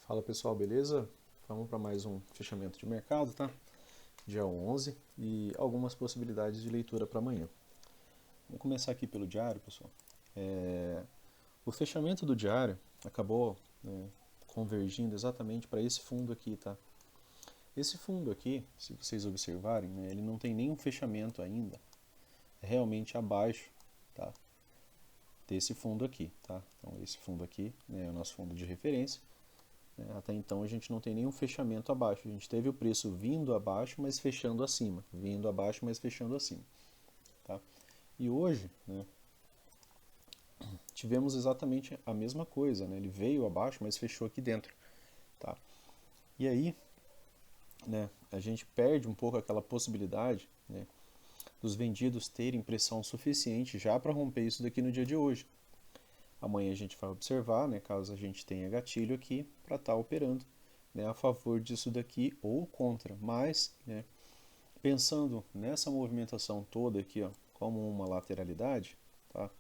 Fala pessoal, beleza? Vamos para mais um fechamento de mercado, tá? Dia 11 e algumas possibilidades de leitura para amanhã. Vamos começar aqui pelo diário, pessoal. O fechamento do diário acabou, convergindo exatamente para esse fundo aqui, tá? Esse fundo aqui, se vocês observarem, né, ele não tem nenhum fechamento ainda realmente abaixo, tá? Desse fundo aqui, tá? Então esse fundo aqui, né, é o nosso fundo de referência. Até então a gente não tem nenhum fechamento abaixo. A gente teve o preço vindo abaixo, mas fechando acima. Vindo abaixo, mas fechando acima. Tá? E hoje, né, tivemos exatamente a mesma coisa. Né? Ele veio abaixo, mas fechou aqui dentro. Tá? E aí, né, a gente perde um pouco aquela possibilidade, né, dos vendidos terem pressão suficiente já para romper isso daqui no dia de hoje. Amanhã a gente vai observar, né, caso a gente tenha gatilho aqui, para estar operando, né, a favor disso daqui ou contra. Mas, né, pensando nessa movimentação toda aqui, ó, como uma lateralidade, tá?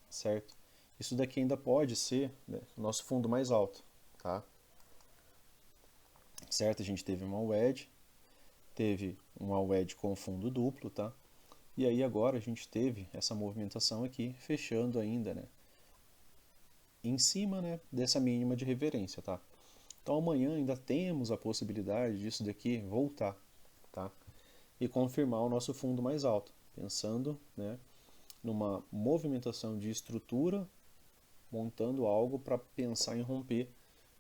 Certo? Isso daqui ainda pode ser, né, o nosso fundo mais alto, tá? Certo? A gente teve uma wedge com fundo duplo, tá? E aí agora a gente teve essa movimentação aqui, fechando ainda, né, em cima, né, dessa mínima de reverência, tá? Então amanhã ainda temos a possibilidade disso daqui voltar, tá? E confirmar o nosso fundo mais alto, pensando, né, numa movimentação de estrutura, montando algo para pensar em romper,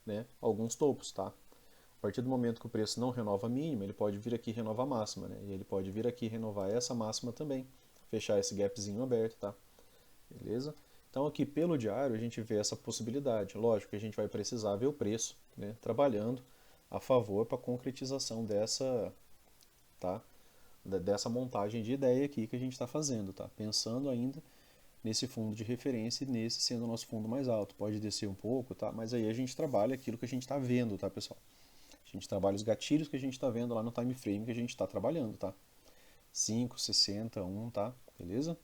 né, alguns topos, tá? A partir do momento que o preço não renova a mínima, ele pode vir aqui e renovar a máxima, né? E ele pode vir aqui e renovar essa máxima também, fechar esse gapzinho aberto, tá? Beleza? Então aqui pelo diário a gente vê essa possibilidade. Lógico que a gente vai precisar ver o preço, né, trabalhando a favor para a concretização dessa, tá, dessa montagem de ideia aqui que a gente está fazendo, tá? Pensando ainda nesse fundo de referência e nesse sendo o nosso fundo mais alto. Pode descer um pouco, tá? Mas aí a gente trabalha aquilo que a gente está vendo, tá, pessoal? A gente trabalha os gatilhos que a gente está vendo lá no time frame que a gente está trabalhando, tá? 5, 60, 1, tá? Beleza?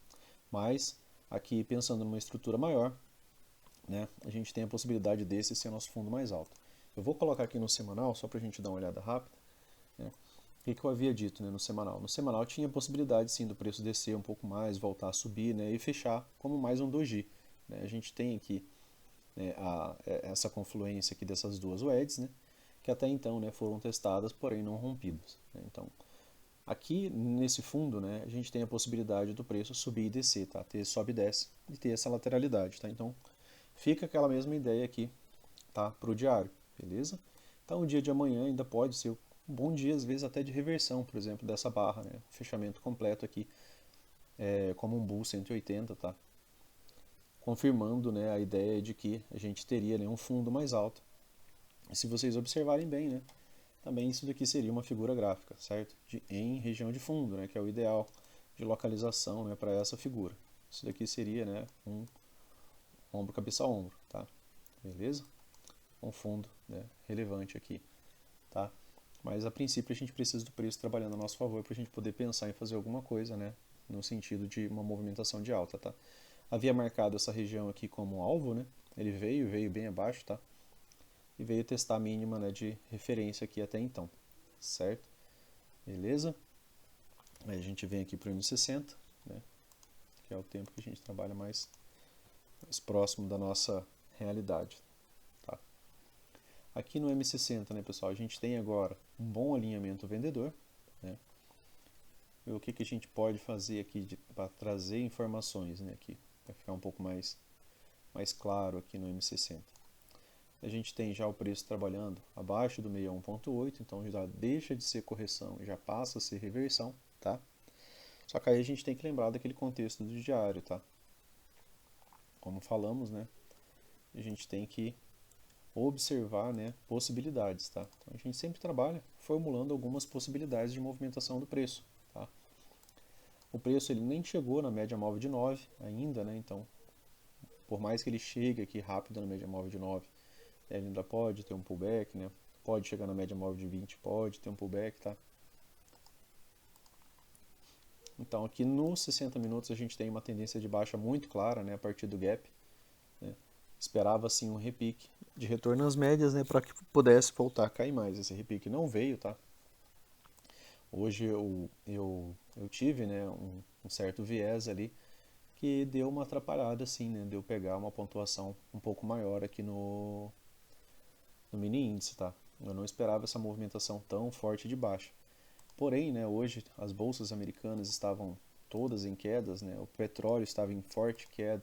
Mas aqui pensando numa estrutura maior, né, a gente tem a possibilidade desse ser nosso fundo mais alto. Eu vou colocar aqui no semanal, só para a gente dar uma olhada rápida, né, o que eu havia dito, né, no semanal. No semanal tinha a possibilidade sim do preço descer um pouco mais, voltar a subir, né, e fechar como mais um doji. Né. A gente tem aqui, né, essa confluência aqui dessas duas wedges, né, que até então, né, foram testadas, porém não rompidas. Né. Então, aqui nesse fundo, né, a gente tem a possibilidade do preço subir e descer, tá? Ter sobe e desce e ter essa lateralidade, tá? Então, fica aquela mesma ideia aqui, tá? Para o diário, beleza? Então, o dia de amanhã ainda pode ser um bom dia, às vezes até de reversão, por exemplo, dessa barra, né? Fechamento completo aqui, como um bull 180, tá? Confirmando, né, a ideia de que a gente teria, né, um fundo mais alto. E se vocês observarem bem, né, também isso daqui seria uma figura gráfica, certo? Em região de fundo, né, que é o ideal de localização, né, para essa figura. Isso daqui seria, né, um ombro, cabeça a ombro, tá? Beleza? Um fundo, né, relevante aqui, tá? Mas a princípio a gente precisa do preço trabalhando a nosso favor para a gente poder pensar em fazer alguma coisa, né, no sentido de uma movimentação de alta, tá? Havia marcado essa região aqui como alvo, né? Ele veio bem abaixo, tá? E veio testar a mínima, né, de referência aqui até então, certo? Beleza? Aí a gente vem aqui para o M60, né, que é o tempo que a gente trabalha mais próximo da nossa realidade. Tá? Aqui no M60, né, pessoal, a gente tem agora um bom alinhamento vendedor. Né? E o que, que a gente pode fazer aqui para trazer informações, né, aqui, para ficar um pouco mais claro aqui no M60. A gente tem já o preço trabalhando abaixo do 61.8, então já deixa de ser correção e já passa a ser reversão, tá? Só que aí a gente tem que lembrar daquele contexto do diário, tá? Como falamos, né? A gente tem que observar, né, possibilidades, tá? Então a gente sempre trabalha formulando algumas possibilidades de movimentação do preço, tá? O preço ele nem chegou na média móvel de 9 ainda, né? Então, por mais que ele chegue aqui rápido na média móvel de 9, ele ainda pode ter um pullback, né? Pode chegar na média móvel de 20, pode ter um pullback, tá? Então aqui nos 60 minutos a gente tem uma tendência de baixa muito clara, né, a partir do gap, né? Esperava assim um repique de retorno às médias, né, para que pudesse voltar a cair mais. Esse repique não veio, tá? Hoje eu tive, né, um certo viés ali que deu uma atrapalhada assim, né? Deu pegar uma pontuação um pouco maior aqui no mini índice, tá? Eu não esperava essa movimentação tão forte de baixa. Porém, né, hoje as bolsas americanas estavam todas em quedas, né? O petróleo estava em forte queda,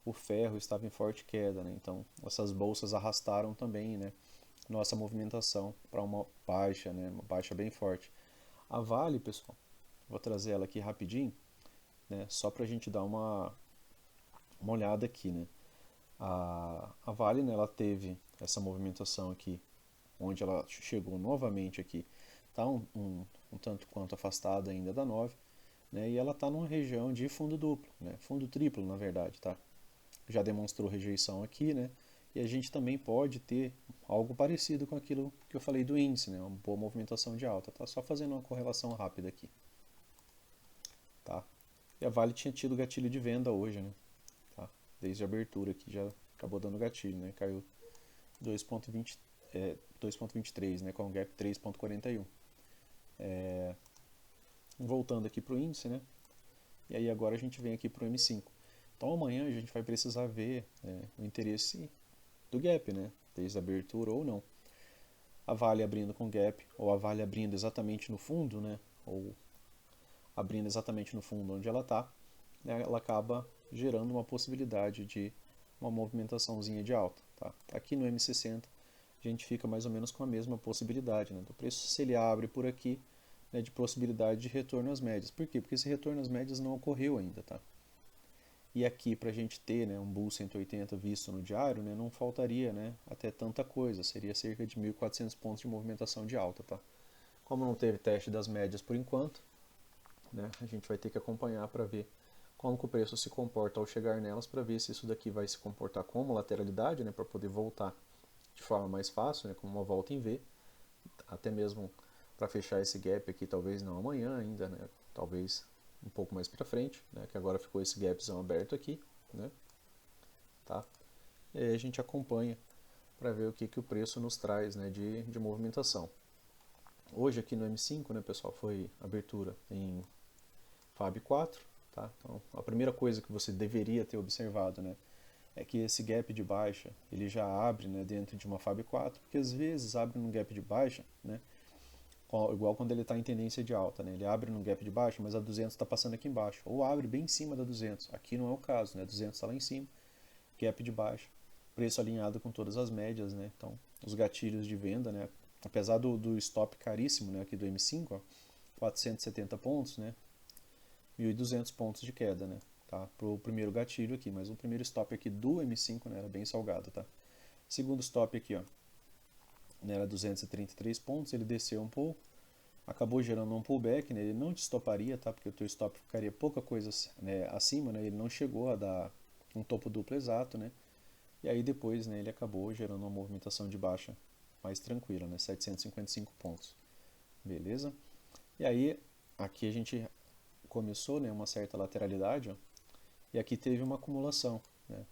o ferro estava em forte queda, né? Então, essas bolsas arrastaram também, né, nossa movimentação para uma baixa, né, uma baixa bem forte. A Vale, pessoal, vou trazer ela aqui rapidinho, né, só para a gente dar uma olhada aqui, né. A Vale, né, ela teve essa movimentação aqui, onde ela chegou novamente aqui, está um tanto quanto afastada ainda da 9, né, e ela está numa região de fundo duplo, né, fundo triplo na verdade, tá? Já demonstrou rejeição aqui, né? E a gente também pode ter algo parecido com aquilo que eu falei do índice, né? Uma boa movimentação de alta, tá? Só fazendo uma correlação rápida aqui, tá? E a Vale tinha tido gatilho de venda hoje, né? Tá? Desde a abertura aqui já acabou dando gatilho, né? Caiu 2.20, 2.23, né? Com um gap 3.41. Voltando aqui para o índice, né? E aí agora a gente vem aqui para o M5. Então amanhã a gente vai precisar ver o interesse do gap, né? Desde a abertura ou não. A Vale abrindo com gap, ou a Vale abrindo exatamente no fundo, né? Ou abrindo exatamente no fundo onde ela está, né? Ela acaba gerando uma possibilidade de uma movimentaçãozinha de alta. Tá? Aqui no M60 a gente fica mais ou menos com a mesma possibilidade, né, do preço, se ele abre por aqui, né, de possibilidade de retorno às médias. Por quê? Porque esse retorno às médias não ocorreu ainda. Tá? E aqui, para a gente ter, né, um Bull 180 visto no diário, né, não faltaria, né, até tanta coisa, seria cerca de 1.400 pontos de movimentação de alta. Tá? Como não teve teste das médias por enquanto, né, a gente vai ter que acompanhar para ver como que o preço se comporta ao chegar nelas, para ver se isso daqui vai se comportar como lateralidade, né, para poder voltar de forma mais fácil, né, como uma volta em V, até mesmo para fechar esse gap aqui, talvez não amanhã ainda, né, talvez um pouco mais para frente, né, que agora ficou esse gapzão aberto aqui, né, tá? E aí a gente acompanha para ver o que, que o preço nos traz, né, de movimentação. Hoje aqui no M5, né, pessoal, foi abertura em FAB 4, tá? Então, a primeira coisa que você deveria ter observado, né, é que esse gap de baixa, ele já abre, né, dentro de uma FAB 4, porque às vezes abre num gap de baixa, né, igual quando ele está em tendência de alta, né, ele abre num gap de baixa, mas a 200 está passando aqui embaixo, ou abre bem em cima da 200. Aqui não é o caso, né, 200 está lá em cima, gap de baixa, preço alinhado com todas as médias, né, então os gatilhos de venda, né, apesar do stop caríssimo, né, aqui do M5, ó, 470 pontos, né, 1.200 pontos de queda, né? Tá? Pro primeiro gatilho aqui, mas o primeiro stop aqui do M5, né, era bem salgado, tá? Segundo stop aqui, ó, né, era 233 pontos, ele desceu um pouco, acabou gerando um pullback, né? Ele não te stoparia, tá? Porque o teu stop ficaria pouca coisa, né, acima, né? Ele não chegou a dar um topo duplo exato, né? E aí depois, né, ele acabou gerando uma movimentação de baixa mais tranquila, né? 755 pontos. Beleza? E aí aqui a gente começou, né, uma certa lateralidade, ó, e aqui teve uma acumulação, né,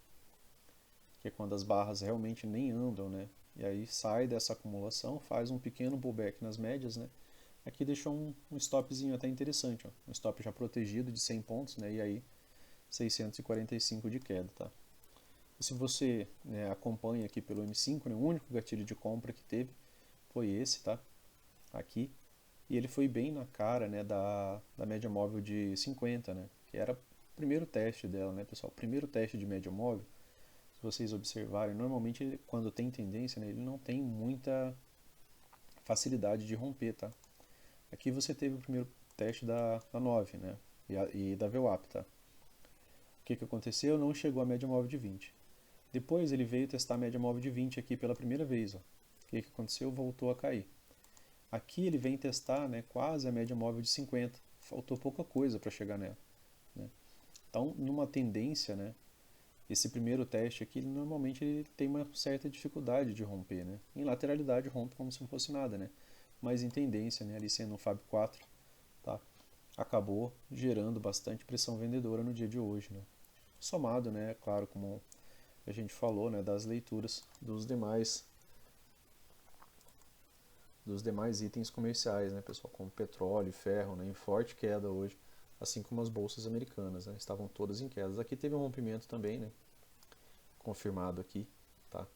que é quando as barras realmente nem andam, né, e aí sai dessa acumulação, faz um pequeno pullback nas médias, né, aqui deixou um stopzinho até interessante, ó, um stop já protegido de 100 pontos, né, e aí 645 de queda, tá? E se você, né, acompanha aqui pelo M5, né, o único gatilho de compra que teve foi esse, tá? Aqui, e ele foi bem na cara, né, da média móvel de 50, né, que era o primeiro teste dela, né, pessoal? O primeiro teste de média móvel, se vocês observarem, normalmente quando tem tendência, né, ele não tem muita facilidade de romper, tá? Aqui você teve o primeiro teste da 9, né, e da VWAP, tá? O que, que aconteceu? Não chegou à média móvel de 20. Depois ele veio testar a média móvel de 20 aqui pela primeira vez, ó. O que, que aconteceu? Voltou a cair. Aqui ele vem testar, né, quase a média móvel de 50. Faltou pouca coisa para chegar nela, né? Então, numa tendência, né, esse primeiro teste aqui, normalmente ele tem uma certa dificuldade de romper, né? Em lateralidade rompe como se não fosse nada, né? Mas em tendência, né, ali sendo um Fab 4, tá? Acabou gerando bastante pressão vendedora no dia de hoje, né? Somado, né, claro, como a gente falou, né, das leituras dos demais itens comerciais, né, pessoal, como petróleo, ferro, né, em forte queda hoje, assim como as bolsas americanas, né, estavam todas em quedas. Aqui teve um rompimento também, né, confirmado aqui, tá?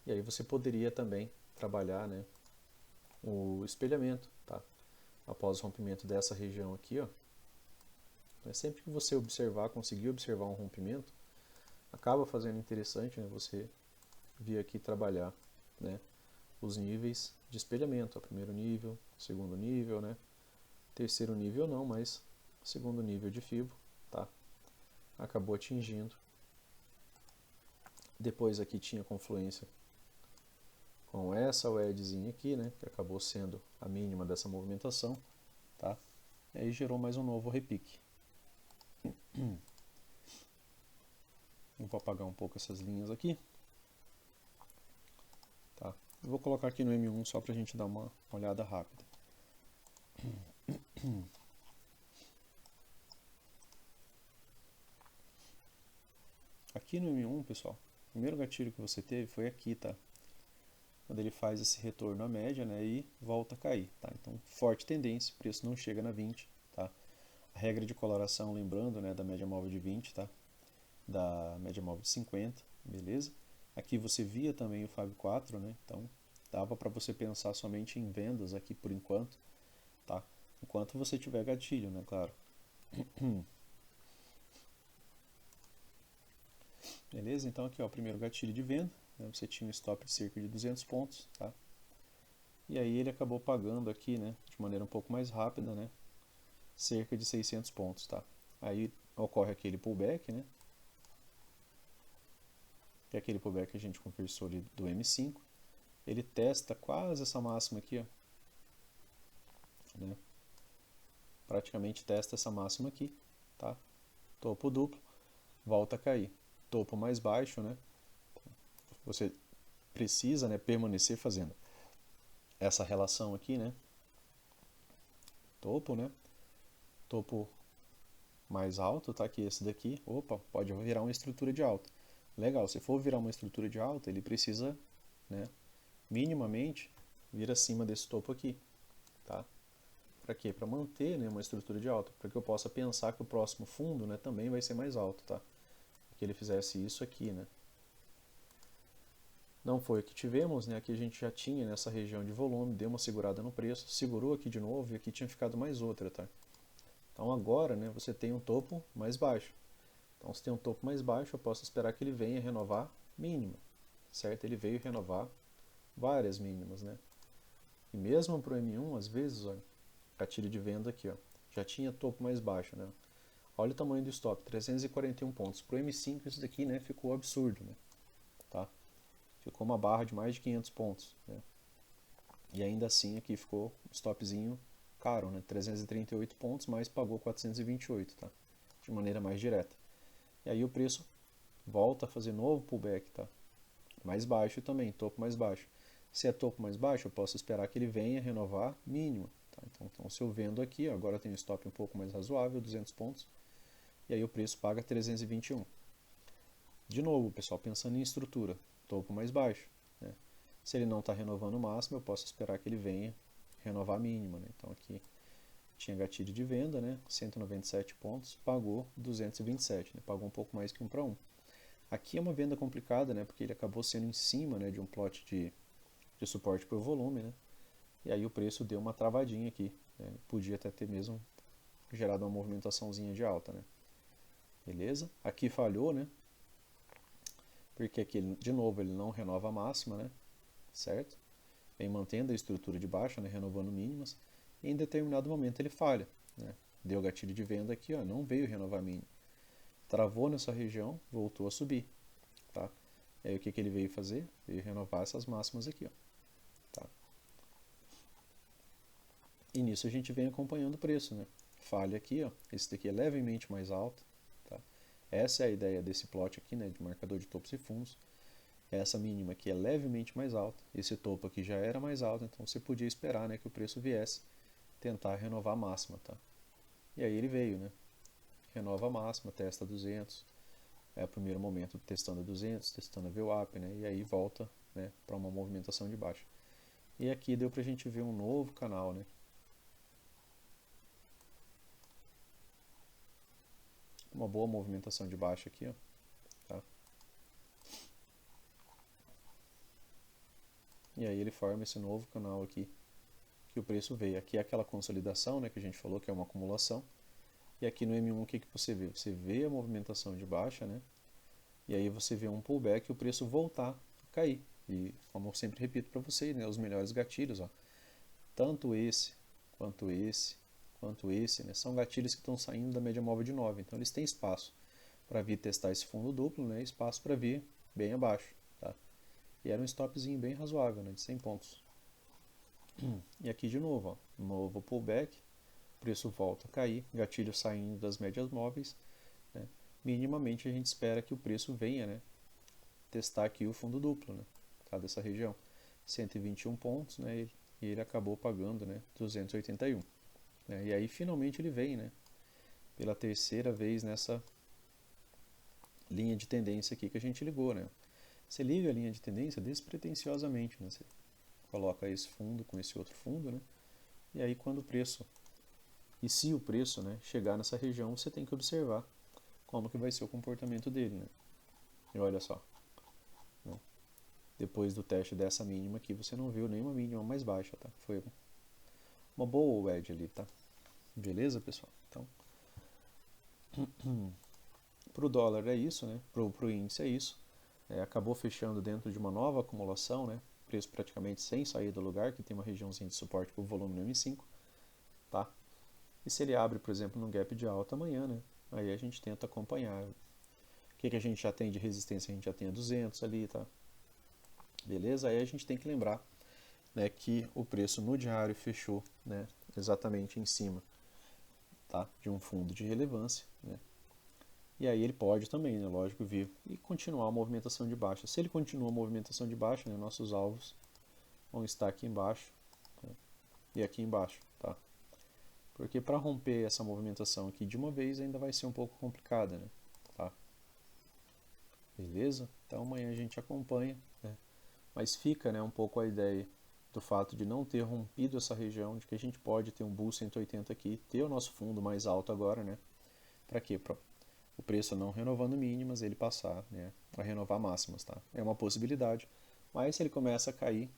E aí você poderia também trabalhar, né, o espelhamento, tá? Após o rompimento dessa região aqui, ó, né, sempre que você observar, conseguir observar um rompimento, acaba fazendo interessante, né, você vir aqui trabalhar, né, os níveis de espelhamento, ó, primeiro nível, segundo nível, né, terceiro nível não, mas segundo nível de FIBO, tá? Acabou atingindo. Depois aqui tinha confluência com essa wedgezinha aqui, né, que acabou sendo a mínima dessa movimentação, tá? E aí gerou mais um novo repique. Eu vou apagar um pouco essas linhas aqui, tá? Eu vou colocar aqui no M1 só para a gente dar uma olhada rápida. Aqui no M1, pessoal, o primeiro gatilho que você teve foi aqui, tá? Quando ele faz esse retorno à média, né, e volta a cair, tá? Então, forte tendência, o preço não chega na 20, tá? A regra de coloração, lembrando, né, da média móvel de 20, tá? Da média móvel de 50, beleza? Aqui você via também o Fab 4, né? Então, dava para você pensar somente em vendas aqui por enquanto, tá? Enquanto você tiver gatilho, né, claro. Beleza? Então aqui, ó, o primeiro gatilho de venda, né? Você tinha um stop de cerca de 200 pontos, tá? E aí ele acabou pagando aqui, né, de maneira um pouco mais rápida, né, cerca de 600 pontos, tá? Aí ocorre aquele pullback, né, que é aquele pullback que a gente conversou ali do M5. Ele testa quase essa máxima aqui, ó, né? Praticamente testa essa máxima aqui, tá? Topo duplo, volta a cair. Topo mais baixo, né? Você precisa, né, permanecer fazendo essa relação aqui, né? Topo, né? Topo mais alto, tá? Que esse daqui, opa, pode virar uma estrutura de alta. Legal, se for virar uma estrutura de alta, ele precisa, né, minimamente vir acima desse topo aqui, tá? Para quê? Para manter, né, uma estrutura de alta, para que eu possa pensar que o próximo fundo, né, também vai ser mais alto, tá? Que ele fizesse isso aqui, né? Não foi o que tivemos, né? Aqui a gente já tinha nessa região de volume, deu uma segurada no preço, segurou aqui de novo e aqui tinha ficado mais outra, tá? Então agora, né, você tem um topo mais baixo. Então se tem um topo mais baixo, eu posso esperar que ele venha renovar mínima, certo? Ele veio renovar várias mínimas, né? E mesmo para o M1, às vezes, olha, gatilho de venda aqui, ó, já tinha topo mais baixo, né? Olha o tamanho do stop, 341 pontos. Para o M5 isso daqui, né, ficou absurdo, né? Tá? Ficou uma barra de mais de 500 pontos, né? E ainda assim aqui ficou um stopzinho caro, né? 338 pontos, mas pagou 428, tá? De maneira mais direta. E aí o preço volta a fazer novo pullback, tá? Mais baixo também, topo mais baixo. Se é topo mais baixo, eu posso esperar que ele venha renovar mínima, tá? Então se eu vendo aqui, ó, agora tem um stop um pouco mais razoável, 200 pontos, e aí o preço paga 321. De novo, pessoal, pensando em estrutura, topo mais baixo, né? Se ele não está renovando o máximo, eu posso esperar que ele venha renovar a mínima, né? Então aqui tinha gatilho de venda, né? 197 pontos, pagou 227, né? Pagou um pouco mais que 1 para 1. Aqui é uma venda complicada, né? Porque ele acabou sendo em cima, né, de um plot de suporte por volume, né? E aí o preço deu uma travadinha aqui, né? Podia até ter mesmo gerado uma movimentaçãozinha de alta, né? Beleza? Aqui falhou, né? Porque aqui, de novo, ele não renova a máxima, né? Certo? Vem mantendo a estrutura de baixa, né? Renovando mínimas. E em determinado momento ele falha, né? Deu gatilho de venda aqui, ó, não veio renovar mínima. Travou nessa região, voltou a subir, tá? E aí o que, que ele veio fazer? Veio renovar essas máximas aqui, ó. Tá? E nisso a gente vem acompanhando o preço, né? Falha aqui, ó. Esse daqui é levemente mais alto, tá? Essa é a ideia desse plot aqui, né? De marcador de topos e fundos. Essa mínima aqui é levemente mais alta. Esse topo aqui já era mais alto, então você podia esperar, né, que o preço viesse tentar renovar a máxima, tá? E aí ele veio, né? Renova a máxima, testa 200, o primeiro momento testando a 200, testando a VWAP, né? E aí volta, né, para uma movimentação de baixa. E aqui deu para a gente ver um novo canal, né? Uma boa movimentação de baixa aqui, ó, tá? E aí ele forma esse novo canal aqui, que o preço veio. Aqui é aquela consolidação, né, que a gente falou que é uma acumulação. E aqui no M1 o que você vê? Você vê a movimentação de baixa, né? E aí você vê um pullback e o preço voltar a cair. E como eu sempre repito para vocês, né, os melhores gatilhos, ó, tanto esse, quanto esse, quanto esse, né, são gatilhos que estão saindo da média móvel de 9. Então eles têm espaço para vir testar esse fundo duplo, né, espaço para vir bem abaixo. Tá? E era um stopzinho bem razoável, né, de 100 pontos. E aqui de novo, ó, novo pullback, preço volta a cair, gatilho saindo das médias móveis, né, minimamente a gente espera que o preço venha, né, testar aqui o fundo duplo, né, tá, dessa região. 121 pontos, né, e ele acabou pagando, né, 281. Né, e aí finalmente ele vem, né, pela terceira vez nessa linha de tendência aqui que a gente ligou, né. Você liga a linha de tendência despretensiosamente, né, você coloca esse fundo com esse outro fundo, né, e aí quando o preço, e se o preço, né, chegar nessa região, você tem que observar como que vai ser o comportamento dele, né. E olha só, né, depois do teste dessa mínima aqui, você não viu nenhuma mínima mais baixa, tá? Foi uma boa wedge ali, tá? Beleza, pessoal? Então, para o dólar é isso, né? Para o índice é isso. Acabou fechando dentro de uma nova acumulação, né? Preço praticamente sem sair do lugar, que tem uma regiãozinha de suporte para o volume no M5, tá? E se ele abre, por exemplo, num gap de alta amanhã, né? Aí a gente tenta acompanhar. O que a gente já tem de resistência? A gente já tem a 200 ali, tá? Beleza? Aí a gente tem que lembrar, né, que o preço no diário fechou, né, exatamente em cima, tá, de um fundo de relevância, né? E aí ele pode também, né, lógico, vir e continuar a movimentação de baixa. Se ele continua a movimentação de baixa, né, nossos alvos vão estar aqui embaixo, né, e aqui embaixo, tá? Porque para romper essa movimentação aqui de uma vez ainda vai ser um pouco complicada, né? Tá? Beleza? Então amanhã a gente acompanha, né? Mas fica, né, um pouco a ideia do fato de não ter rompido essa região, de que a gente pode ter um Bull 180 aqui, ter o nosso fundo mais alto agora, né? Para quê? Para o preço não renovando mínimas, ele passar, né, a renovar máximas, tá? É uma possibilidade, mas se ele começa a cair,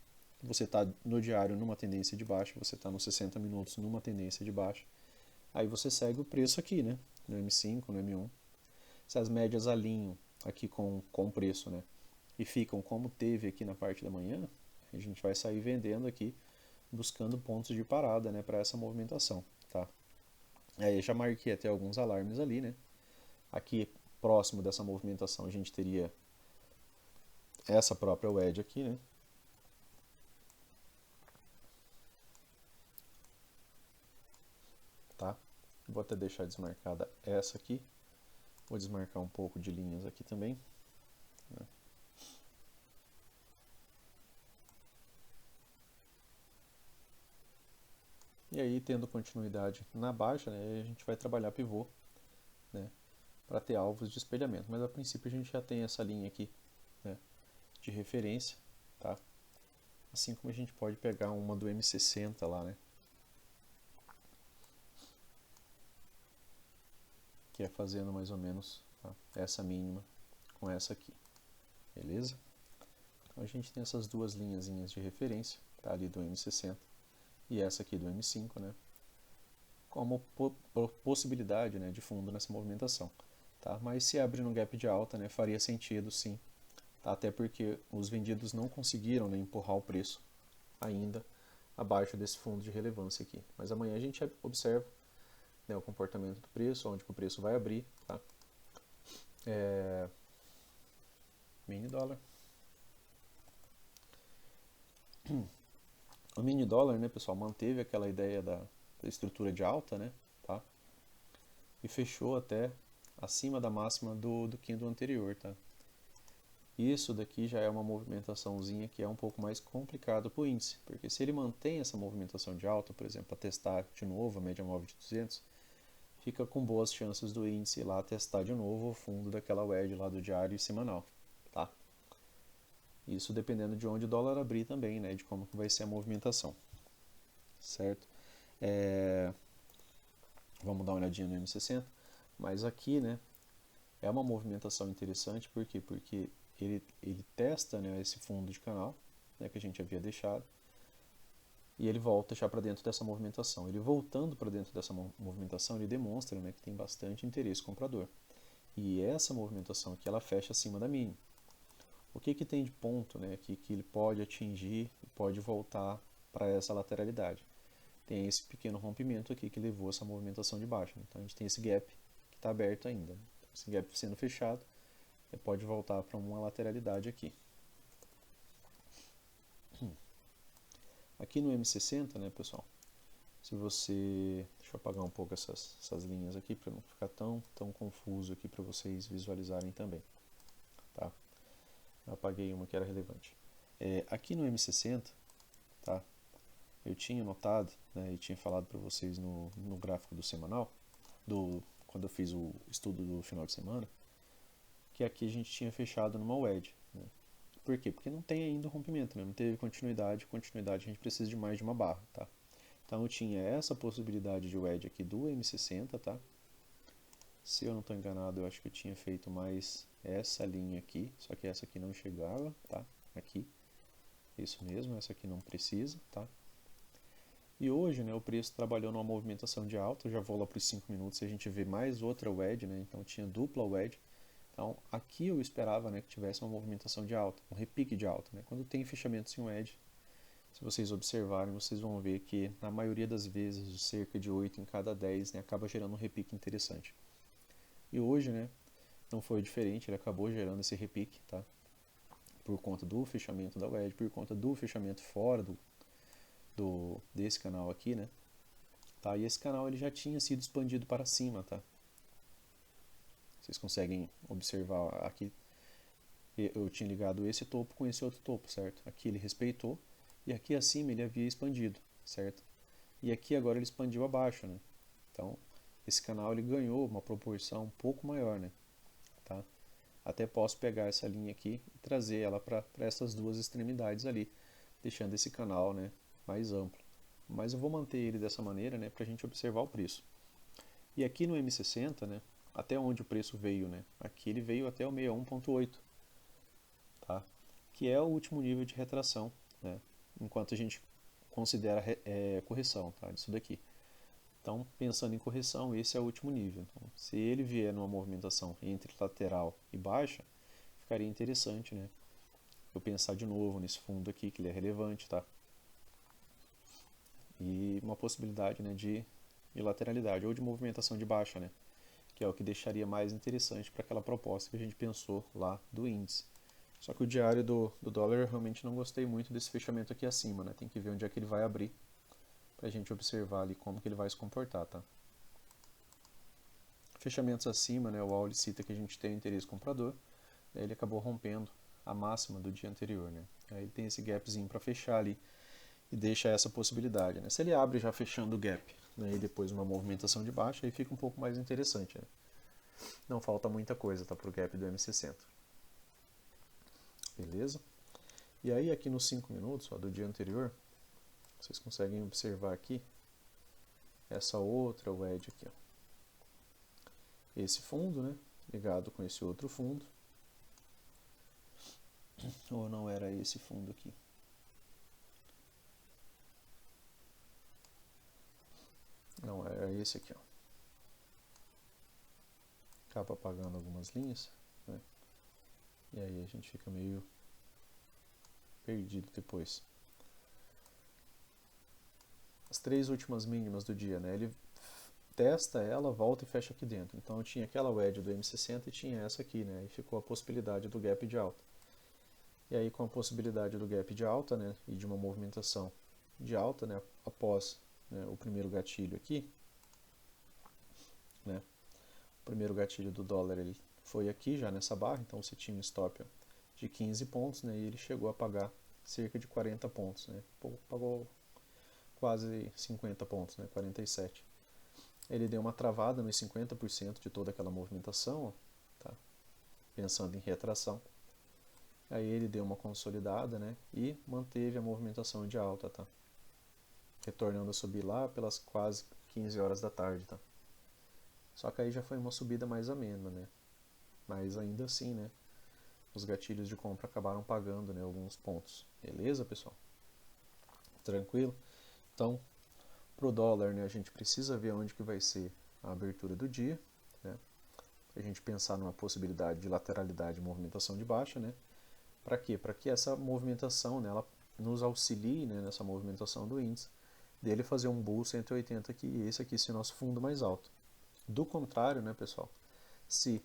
você está no diário numa tendência de baixa, você está nos 60 minutos numa tendência de baixa, aí você segue o preço aqui, né? No M5, no M1. Se as médias alinham aqui com o preço, né, e ficam como teve aqui na parte da manhã, a gente vai sair vendendo aqui, buscando pontos de parada, né, para essa movimentação, tá? Aí eu já marquei até alguns alarmes ali, né? Aqui próximo dessa movimentação a gente teria essa própria wedge aqui, né? Tá? Vou até deixar desmarcada essa aqui. Vou desmarcar um pouco de linhas aqui também, né? E aí, tendo continuidade na baixa, né, a gente vai trabalhar pivô, né, para ter alvos de espelhamento. Mas a princípio a gente já tem essa linha aqui, né, de referência, tá? Assim como a gente pode pegar uma do M60 lá, né, que é fazendo mais ou menos, tá, essa mínima com essa aqui, beleza? Então a gente tem essas duas linhazinhas de referência, tá, ali do M60 e essa aqui do M5, né, como possibilidade, né, de fundo nessa movimentação, tá? Mas se abrir no gap de alta, né, faria sentido sim, tá? Até porque os vendidos não conseguiram, né, empurrar o preço ainda abaixo desse fundo de relevância aqui. Mas amanhã a gente observa, né, o comportamento do preço, onde que o preço vai abrir, tá? Mini dólar. O mini dólar, né, pessoal, manteve aquela ideia da estrutura de alta, né, tá? E fechou até acima da máxima do candle anterior, tá? Isso daqui já é uma movimentaçãozinha que é um pouco mais complicado para o índice, porque se ele mantém essa movimentação de alta, por exemplo, para testar de novo a média móvel de 200, fica com boas chances do índice ir lá testar de novo o fundo daquela wedge lá do diário e semanal, tá? Isso dependendo de onde o dólar abrir também, né, de como que vai ser a movimentação, certo? Vamos dar uma olhadinha no M60, mas aqui, né, é uma movimentação interessante, por quê? Porque ele testa, né, esse fundo de canal, né, que a gente havia deixado, e ele volta já para dentro dessa movimentação. Ele voltando para dentro dessa movimentação, ele demonstra, né, que tem bastante interesse comprador. E essa movimentação aqui, ela fecha acima da mínima. O que tem de ponto, né, aqui que ele pode atingir e pode voltar para essa lateralidade? Tem esse pequeno rompimento aqui que levou essa movimentação de baixa. Então a gente tem esse gap que está aberto ainda. Esse gap sendo fechado, ele pode voltar para uma lateralidade aqui. Aqui no M60, né, pessoal, se você... Deixa eu apagar um pouco essas linhas aqui para não ficar tão confuso aqui para vocês visualizarem também. Tá? Eu apaguei uma que era relevante. Aqui no M60, tá? Eu tinha notado, né, e tinha falado para vocês no gráfico do semanal, quando eu fiz o estudo do final de semana, que aqui a gente tinha fechado numa wedge. Né? Por quê? Porque não tem ainda o rompimento, né? Não teve continuidade. Continuidade a gente precisa de mais de uma barra, tá? Então eu tinha essa possibilidade de wedge aqui do M60, tá? Se eu não estou enganado, eu acho que eu tinha feito mais essa linha aqui, só que essa aqui não chegava, tá? Aqui. Isso mesmo, essa aqui não precisa, tá? E hoje, né, o preço trabalhou numa movimentação de alta, eu já vou lá para os 5 minutos e a gente vê mais outra wedge, né? Então tinha dupla wedge. Então aqui eu esperava, né, que tivesse uma movimentação de alta, um repique de alta, né? Quando tem fechamentos em wedge, se vocês observarem, vocês vão ver que na maioria das vezes, cerca de 8 em cada 10, né, acaba gerando um repique interessante. E hoje, né, não foi diferente, ele acabou gerando esse repique, tá? Por conta do fechamento da wedge, por conta do fechamento fora desse canal aqui, né? Tá? E esse canal ele já tinha sido expandido para cima, tá? Vocês conseguem observar aqui, eu tinha ligado esse topo com esse outro topo, certo? Aqui ele respeitou e aqui acima ele havia expandido, certo? E aqui agora ele expandiu abaixo, né? Então esse canal ele ganhou uma proporção um pouco maior, né? Tá? Até posso pegar essa linha aqui e trazer ela para essas duas extremidades ali, deixando esse canal, né, mais amplo. Mas eu vou manter ele dessa maneira, né, para a gente observar o preço. E aqui no M60, né, até onde o preço veio, né? Aqui ele veio até o 61.8, tá? Que é o último nível de retração, né? Enquanto a gente considera correção, tá? Isso daqui. Então, pensando em correção, esse é o último nível. Então, se ele vier numa movimentação entre lateral e baixa, ficaria interessante, né? Eu pensar de novo nesse fundo aqui, que ele é relevante, tá? E uma possibilidade, né, de lateralidade ou de movimentação de baixa, né? Que é o que deixaria mais interessante para aquela proposta que a gente pensou lá do índice. Só que o diário do dólar eu realmente não gostei muito desse fechamento aqui acima, né? Tem que ver onde é que ele vai abrir para a gente observar ali como que ele vai se comportar, tá? Fechamentos acima, né? O Auli cita que a gente tem interesse comprador, ele acabou rompendo a máxima do dia anterior, né? Aí ele tem esse gapzinho para fechar ali e deixa essa possibilidade, né? Se ele abre já fechando o gap, né, e depois uma movimentação de baixa, aí fica um pouco mais interessante, né? Não falta muita coisa, tá, pro gap do M60. Beleza? E aí aqui nos 5 minutos, ó, do dia anterior, vocês conseguem observar aqui essa outra wedge aqui, ó. Esse fundo, né, ligado com esse outro fundo. Ou não era esse fundo aqui? Não, era esse aqui, ó. Acaba apagando algumas linhas, né? E aí a gente fica meio perdido depois. As 3 últimas mínimas do dia, né? Ele testa ela, volta e fecha aqui dentro. Então eu tinha aquela wedge do M60 e tinha essa aqui, né? E ficou a possibilidade do gap de alta. E aí com a possibilidade do gap de alta, né? E de uma movimentação de alta, né? Após, né, o primeiro gatilho aqui, né? O primeiro gatilho do dólar ele foi aqui já nessa barra, então você tinha um stop, ó, de 15 pontos, né? E ele chegou a pagar cerca de 40 pontos, né? Pagou quase 50 pontos, né? 47. ele deu uma travada nos 50% de toda aquela movimentação, ó, tá? Pensando em retração. Aí ele deu uma consolidada, né? E manteve a movimentação de alta, tá? Retornando a subir lá pelas quase 15 horas da tarde, tá? Só que aí já foi uma subida mais amena, né? Mas ainda assim, né? Os gatilhos de compra acabaram pagando, né, alguns pontos. Beleza, pessoal? Tranquilo? Então, pro dólar, né, a gente precisa ver onde que vai ser a abertura do dia, né? A gente pensar numa possibilidade de lateralidade e movimentação de baixa, né? Para quê? Para que essa movimentação, né, ela nos auxilie, né, nessa movimentação do índice, dele fazer um bull 180 aqui, e esse aqui ser nosso fundo mais alto. Do contrário, né, pessoal, se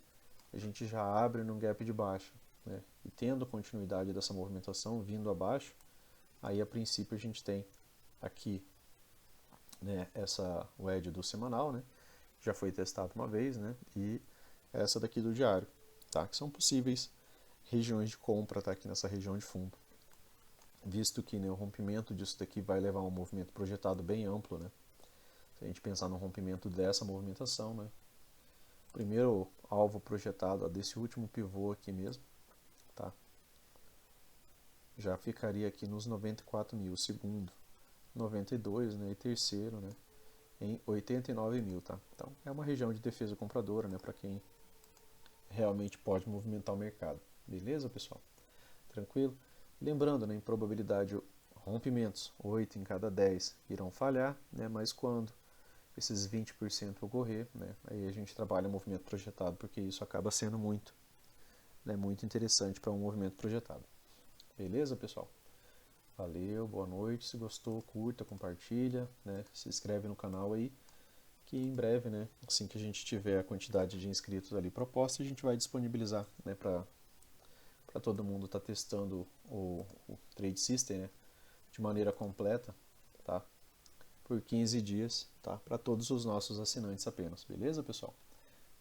a gente já abre num gap de baixa, né, e tendo continuidade dessa movimentação vindo abaixo, aí a princípio a gente tem aqui, né, essa wedge do semanal, né, já foi testado uma vez, né, e essa daqui do diário, tá, que são possíveis regiões de compra, tá, aqui nessa região de fundo, visto que, né, o rompimento disso daqui vai levar a um movimento projetado bem amplo, né. Se a gente pensar no rompimento dessa movimentação, né, primeiro alvo projetado, ó, desse último pivô aqui mesmo, tá, já ficaria aqui nos 94 mil, segundo 92, né, e terceiro, né, em 89 mil, tá? Então é uma região de defesa compradora, né, para quem realmente pode movimentar o mercado. Beleza, pessoal? Tranquilo? Lembrando, né, em probabilidade rompimentos, 8 em cada 10 irão falhar, né, mas quando esses 20% ocorrer, né, aí a gente trabalha o movimento projetado, porque isso acaba sendo muito, né, muito interessante para um movimento projetado. Beleza, pessoal? Valeu, boa noite. Se gostou, curta, compartilha, né? Se inscreve no canal aí, que em breve, né, assim que a gente tiver a quantidade de inscritos ali proposta, a gente vai disponibilizar, né, para todo mundo estar testando o Trade System, né, de maneira completa, tá? Por 15 dias, tá? Para todos os nossos assinantes apenas, beleza, pessoal?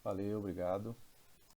Valeu, obrigado.